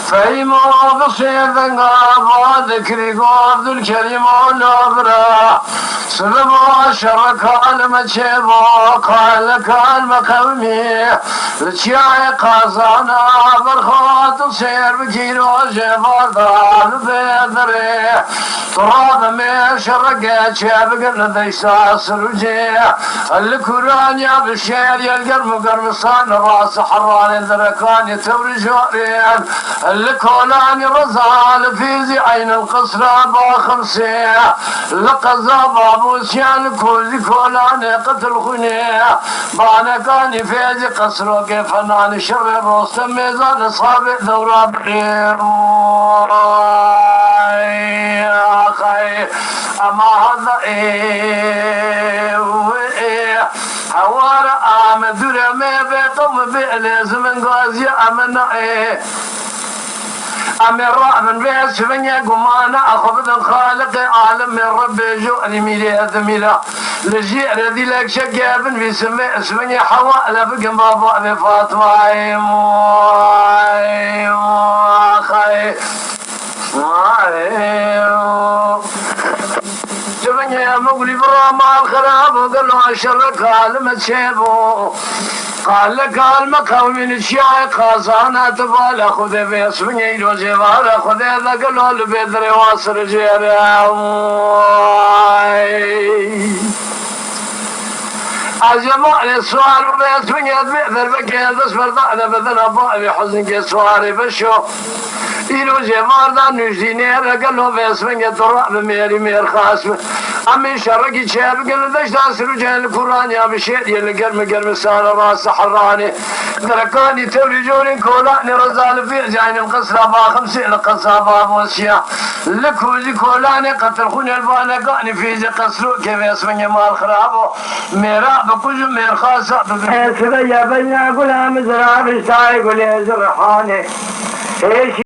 فيما بصير ذكري قاد الكريم والأبرى سلم شرك المجيب قال المقومي الشيعي قازانا برخوات سير بكير وجبار ضال بيدري تراب من شرق شابق الذي ساسر وجيه الكران يا بالشير يلقر قرمصان راس حران ذركان يتوري جوارين الكولان رزال في زي عين القصر باخمسيه لقزاب ابو سيان كل كولان قتل خنيه بانا كان في زي قصر كيف فنان شر رستم ميزان صابع ثورة بخير خير اما هذا حوار آمد رمي بيتم بئليز من غازي امن أمر من بيس من يقمانا أخذ الخالق عالم من ربي جؤني ميلي أثميلا لجيء الذي لك شقاب في سمي اسمني حواء لبقى بابا بفاطمة خير شبني يا مقلي برا الخراب وقال له أشرك عالم تشيبه قال لك المقام من الشيعي قازانا تبال أخذ في اسمني وزيبال أخذ ذا قالوا لبدري واصر جيري أجمع السؤال باسمني بئذر بكي بس فرضانا بذن أبائي بحزن كي سواري بشو إلو جمار دا نجديني رقلو باسمني ترى بميري مير خاسم أمي شرقي شاب قل دش داسر وجهن القرآن يا بشير يلي قرم سال راس حراني دركاني تورجوني كولاني رزال في جاين القصر أبا خمسي القصاب أبو سيا لكوزي كولاني قتل خوني البانا قاني في زي قصرو كيف اسمني مال خرابو ميرا بكوزو مير خاصة يا بني غلام زرار شاي قولي زرحاني